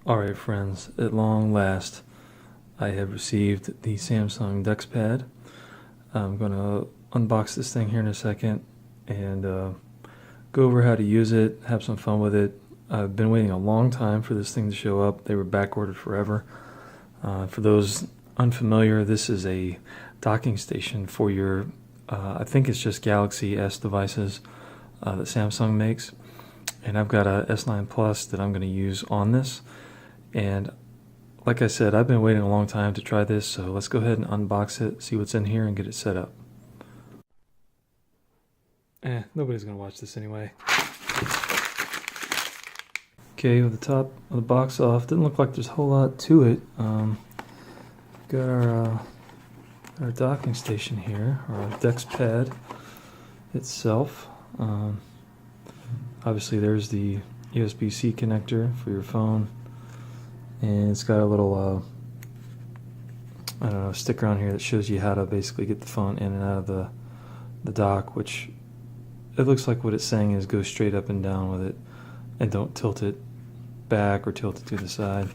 Alright friends, at long last I have received the Samsung DeX Pad. I'm going to unbox this thing here in a second and go over how to use it, have some fun with it. I've been waiting a long time for this thing to show up. They were back ordered forever. For those unfamiliar, this is a docking station for your, I think it's just Galaxy S devices that Samsung makes. And I've got a S9 Plus that I'm going to use on this. And like I said, I've been waiting a long time to try this, so let's go ahead and unbox it, see what's in here, and get it set up. Nobody's going to watch this anyway. Okay, with the top of the box off, didn't look like there's a whole lot to it. Got our docking station here, our DeX Pad itself. Obviously there's the USB-C connector for your phone. And it's got a little, I don't know, sticker on here that shows you how to basically get the phone in and out of the dock, which it looks like what it's saying is go straight up and down with it and don't tilt it back or tilt it to the side.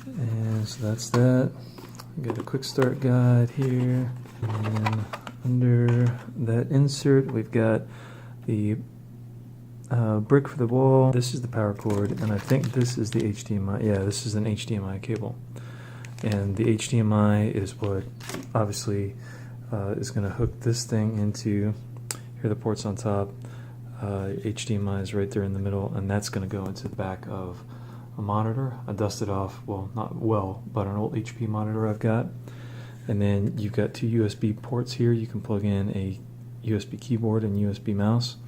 And so that's that. Got a quick start guide here. And under that insert, we've got the brick for the wall. This is the power cord, and I think this is the HDMI. Yeah, this is an HDMI cable, and the HDMI is what obviously is going to hook this thing into. Here are the ports on top. HDMI is right there in the middle, and that's going to go into the back of a monitor. I dusted off, well, not well, but an old HP monitor I've got. And then you've got two USB ports here. You can plug in a USB keyboard and USB mouse.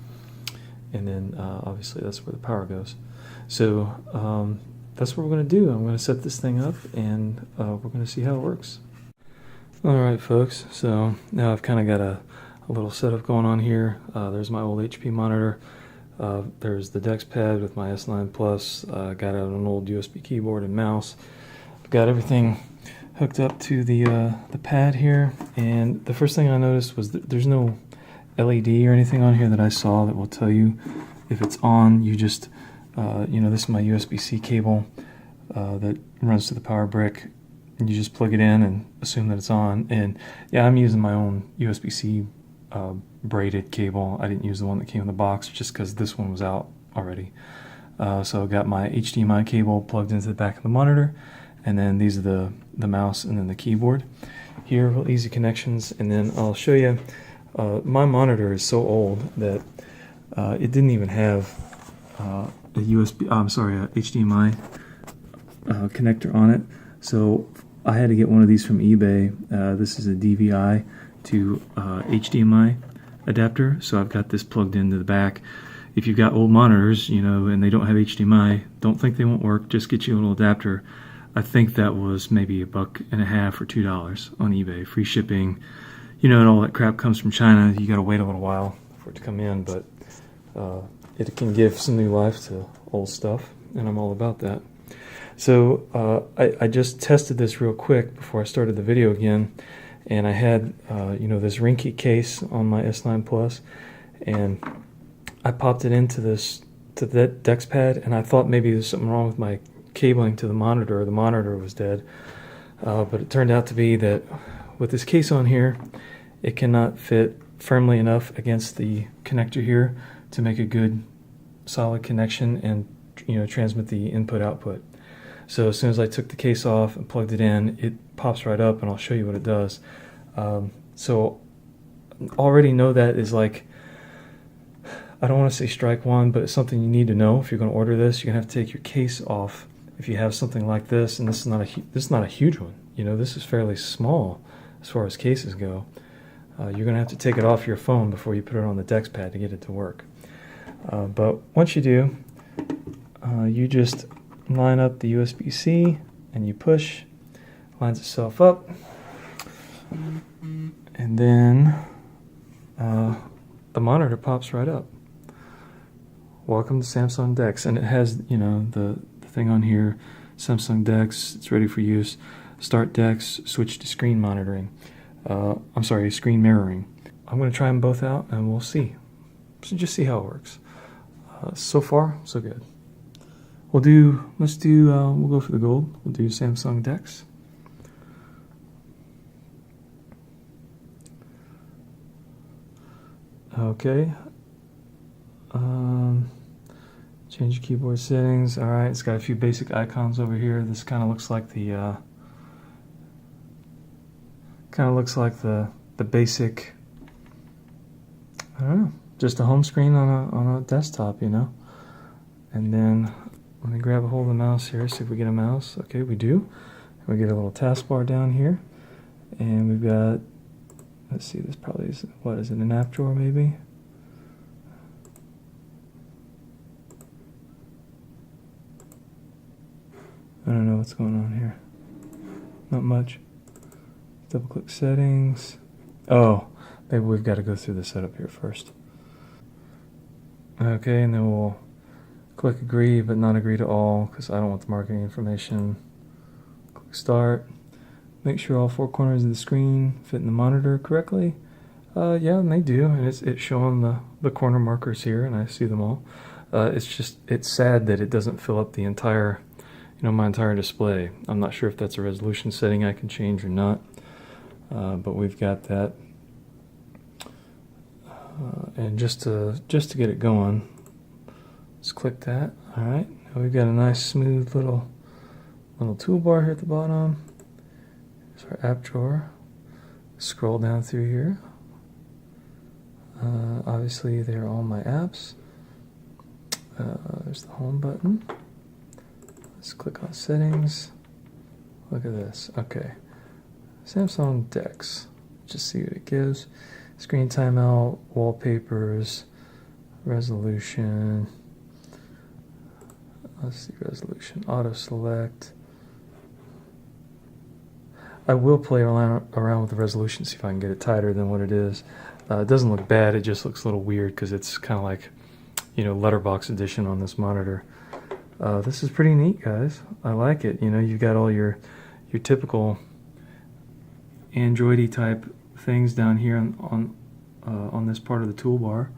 And then obviously that's where the power goes. So that's what we're going to do. I'm going to set this thing up and we're going to see how it works. Alright folks, so now I've kind of got a little setup going on here. There's my old HP monitor. There's the DeX Pad with my S9 Plus. Got out an old USB keyboard and mouse. I've got everything hooked up to the pad here, and the first thing I noticed was that there's no LED or anything on here that I saw that will tell you if it's on. You just, you know, this is my USB-C cable that runs to the power brick, and you just plug it in and assume that it's on. And yeah, I'm using my own USB-C braided cable. I didn't use the one that came in the box just because this one was out already. So I've got my HDMI cable plugged into the back of the monitor, and then these are the mouse and then the keyboard. Here, real easy connections, and then I'll show you. My monitor is so old that it didn't even have a HDMI connector on it. So I had to get one of these from eBay. This is a DVI to HDMI adapter. So I've got this plugged into the back. If you've got old monitors, you know, and they don't have HDMI, don't think they won't work. Just get you a little adapter. I think that was maybe $1.50 or $2 on eBay, free shipping. You know, and all that crap comes from China. You got to wait a little while for it to come in, but it can give some new life to old stuff, and I'm all about that. So I just tested this real quick before I started the video again, and I had you know, this ring key case on my S9 Plus, and I popped it into that DeX Pad, and I thought maybe there's something wrong with my cabling to the monitor, or the monitor was dead, but it turned out to be that with this case on here, it cannot fit firmly enough against the connector here to make a good solid connection and, you know, transmit the input-output. So as soon as I took the case off and plugged it in, it pops right up, and I'll show you what it does. So already know that is like, I don't want to say strike one, but it's something you need to know. If you're going to order this, you're going to have to take your case off if you have something like this, and this is not a huge one. You know, this is fairly small as far as cases go. You're going to have to take it off your phone before you put it on the DeX Pad to get it to work. But once you do, you just line up the USB-C and you push, lines itself up, and then the monitor pops right up. Welcome to Samsung DeX, and it has, you know, the thing on here, Samsung DeX, it's ready for use. Start DeX, switch to screen monitoring. I'm sorry, screen mirroring. I'm going to try them both out and we'll see. So just see how it works. So far, so good. We'll go for the gold. We'll do Samsung DeX. Okay. Change your keyboard settings. All right, it's got a few basic icons over here. This kind of looks like the basic, I don't know, just a home screen on a desktop, you know. And then let me grab a hold of the mouse here, see if we get a mouse. Okay, we do. We get a little taskbar down here, and we've got, let's see, this probably is, what is it, an app drawer maybe? I don't know what's going on here. Not much. Double click settings. Oh, maybe we've got to go through the setup here first. Okay, and then we'll click agree, but not agree to all, because I don't want the marketing information. Click start. Make sure all four corners of the screen fit in the monitor correctly. Yeah, and they do, and it's showing the corner markers here, and I see them all. It's sad that it doesn't fill up the entire, my entire display. I'm not sure if that's a resolution setting I can change or not, but we've got that. And just to get it going, let's click that. All right, now we've got a nice smooth little toolbar here at the bottom. Here's our app drawer. Scroll down through here. Obviously, there are all my apps. There's the home button. Let's click on settings. Look at this. Okay, Samsung DeX. Just see what it gives. Screen timeout, wallpapers, resolution. Let's see, resolution, auto select. I will play around with the resolution, see if I can get it tighter than what it is. It doesn't look bad, it just looks a little weird because it's kind of like, letterbox edition on this monitor. This is pretty neat, guys. I like it. You've got all your typical Android-y type things down here on this part of the toolbar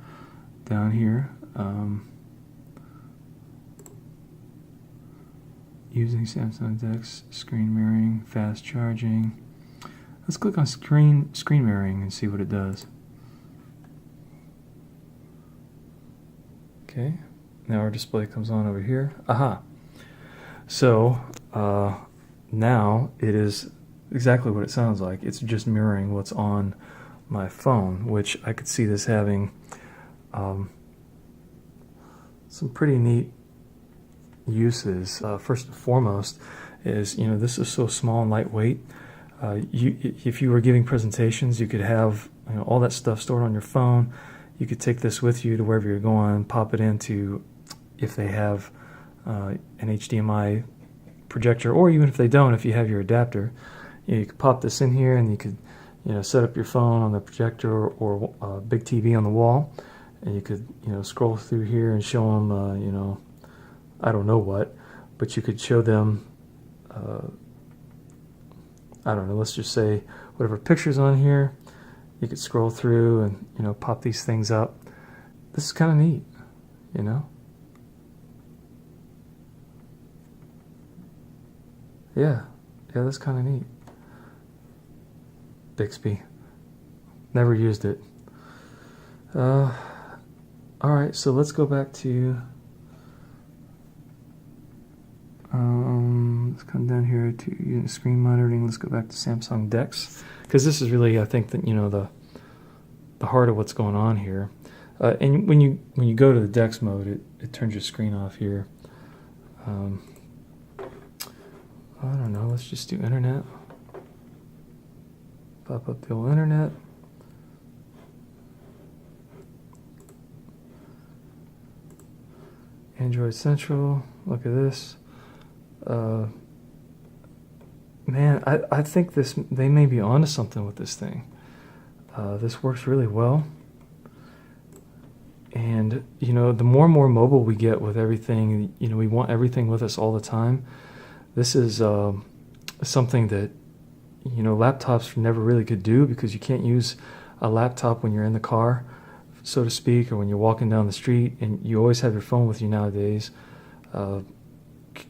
down here. Using Samsung DeX, screen mirroring, fast charging. Let's click on screen mirroring and see what it does. Okay, now our display comes on over here. Aha! So now it is exactly what it sounds like. It's just mirroring what's on my phone, which I could see this having some pretty neat uses. First and foremost is, this is so small and lightweight. If you were giving presentations, you could have all that stuff stored on your phone. You could take this with you to wherever you're going, pop it into, if they have an HDMI projector, or even if they don't, if you have your adapter, you could pop this in here and you could set up your phone on the projector or a big TV on the wall, and you could scroll through here and show them I don't know what, but you could show them I don't know, let's just say whatever pictures on here. You could scroll through and pop these things up. This is kind of neat, Yeah, that's kind of neat. Bixby. Never used it. Alright, so let's go back to let's come down here to screen monitoring. Let's go back to Samsung DeX, because this is really, I think, that the heart of what's going on here. And when you go to the DeX mode, it turns your screen off here. I don't know, let's just do internet. Pop up the old internet. Android Central, look at this. Man, I think they may be onto something with this thing. This works really well. And, the more and more mobile we get with everything, we want everything with us all the time. This is something that, laptops never really could do, because you can't use a laptop when you're in the car, so to speak, or when you're walking down the street, and you always have your phone with you nowadays.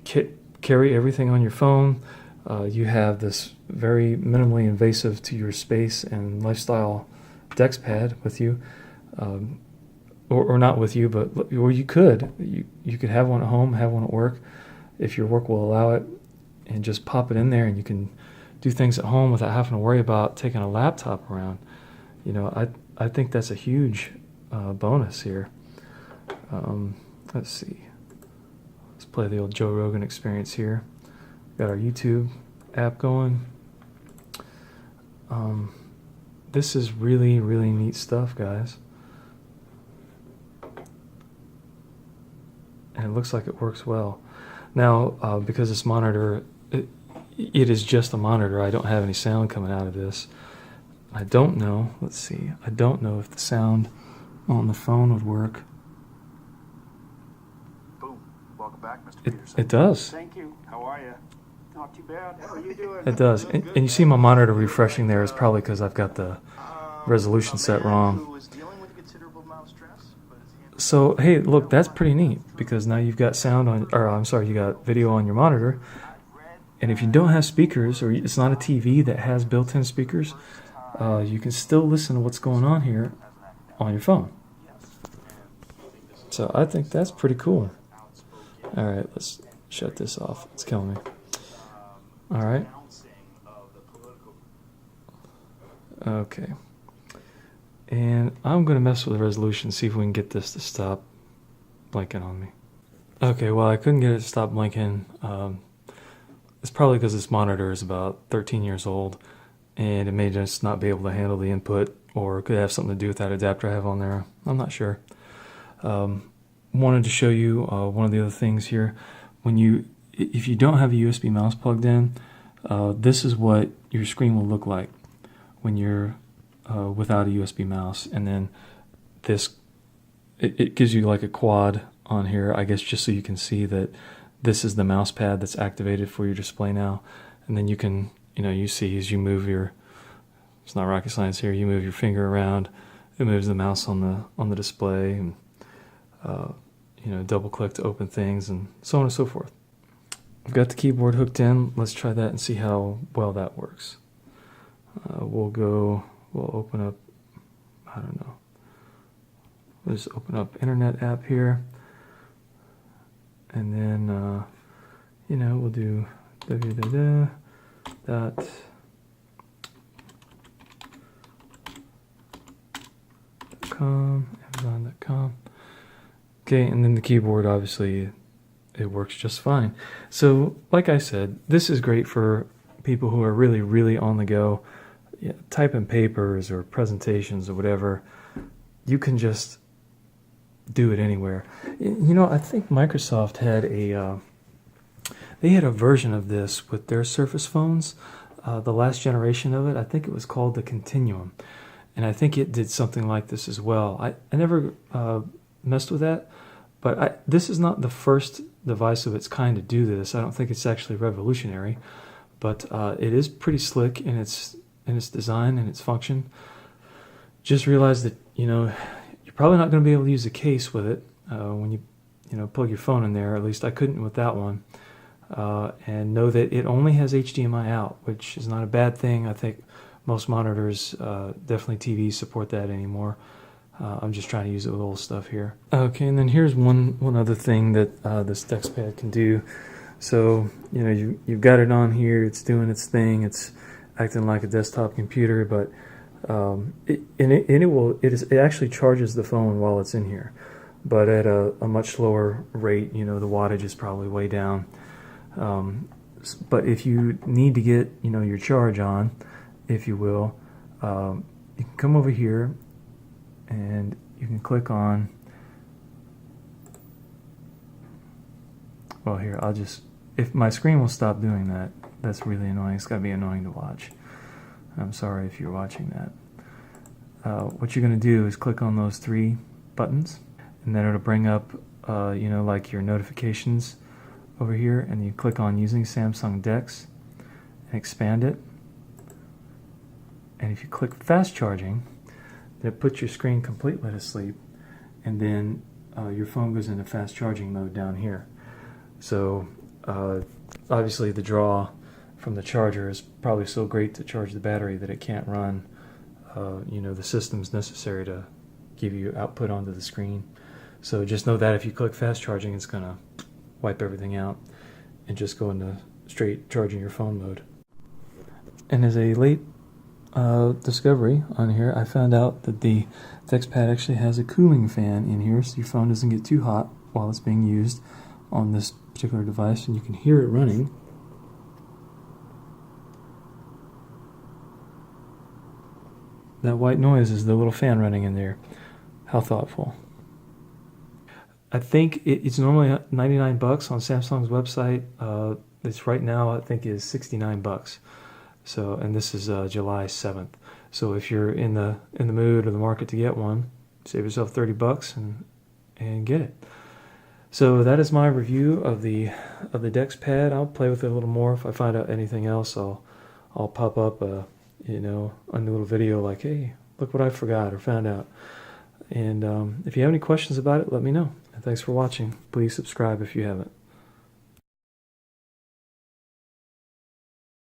carry everything on your phone. You have this very minimally invasive to your space and lifestyle DeX Pad with you, or not with you, but or you could have one at home, have one at work, if your work will allow it, and just pop it in there, and you can do things at home without having to worry about taking a laptop around. You know, I think that's a huge bonus here. Let's see. Let's play the old Joe Rogan experience here. Got our YouTube app going. This is really, really neat stuff, guys. And it looks like it works well. Now, because this monitor, it is just a monitor, I don't have any sound coming out of this. I don't know, let's see, I don't know if the sound on the phone would work. Boom. Welcome back, Mr. Peterson. It does. Thank you. How are you? Not too bad. How are you doing? It does. And you see my monitor refreshing there is probably because I've got the resolution set wrong. So, hey, look, that's pretty neat, because now you've got sound on, or I'm sorry, you got video on your monitor. And if you don't have speakers, or it's not a TV that has built-in speakers, you can still listen to what's going on here on your phone. So I think that's pretty cool. All right, let's shut this off. It's killing me. All right. Okay. And I'm going to mess with the resolution, see if we can get this to stop blinking on me. Okay, well, I couldn't get it to stop blinking. It's probably because this monitor is about 13 years old, and it may just not be able to handle the input, or it could have something to do with that adapter I have on there. I'm not sure. Wanted to show you one of the other things here. If you don't have a USB mouse plugged in, this is what your screen will look like when you're without a USB mouse. And then it gives you like a quad on here, I guess, just so you can see that this is the mouse pad that's activated for your display now. And then you can, you see as you move it's not rocket science here, you move your finger around, it moves the mouse on the display, and double click to open things, and so on and so forth. I've got the keyboard hooked in. Let's try that and see how well that works. We'll open up, I don't know, we'll just open up Internet app here, and then we'll do www.amazon.com. Okay, and then the keyboard, obviously, it works just fine. So, like I said, this is great for people who are really, really on the go, typing papers or presentations or whatever. You can just do it anywhere. I think Microsoft had a version of this with their Surface phones, the last generation of it. I think it was called the Continuum, and I think it did something like this as well. I never messed with that, but this is not the first device of its kind to do this. I don't think it's actually revolutionary, but it is pretty slick in its design and its function. Just realize that you're probably not going to be able to use a case with it when you plug your phone in there. At least I couldn't with that one. And know that it only has HDMI out, which is not a bad thing. I think most monitors, definitely TVs, support that anymore. I'm just trying to use it with old stuff here. Okay, and then here's one other thing that this DeX Pad can do. So you've got it on here. It's doing its thing. It's acting like a desktop computer, but it actually charges the phone while it's in here, but at a much slower rate. The wattage is probably way down. But if you need to get your charge on, if you will, you can come over here and you can click on, well, here, if my screen will stop doing that, that's really annoying. It's got to be annoying to watch. I'm sorry if you're watching that. What you're going to do is click on those three buttons, and then it'll bring up, like your notifications over here, and you click on using Samsung DeX and expand it. And if you click fast charging, that puts your screen completely to sleep, and then your phone goes into fast charging mode down here. So Obviously the draw from the charger is probably so great to charge the battery that it can't run the systems necessary to give you output onto the screen. So just know that if you click fast charging, it's going to wipe everything out and just go into straight charging your phone mode. And as a late discovery on here, I found out that the DeX Pad actually has a cooling fan in here, so your phone doesn't get too hot while it's being used on this particular device, and you can hear it running. That white noise is the little fan running in there. How thoughtful. I think it's normally 99 bucks on Samsung's website. It's right now, I think, is 69 bucks. So, and this is July 7th. So if you're in the mood or the market to get one, save yourself 30 bucks and get it. So that is my review of the DeX Pad. I'll play with it a little more. If I find out anything else, I'll pop up a little video like, hey, look what I forgot or found out. And if you have any questions about it, let me know. And thanks for watching. Please subscribe if you haven't.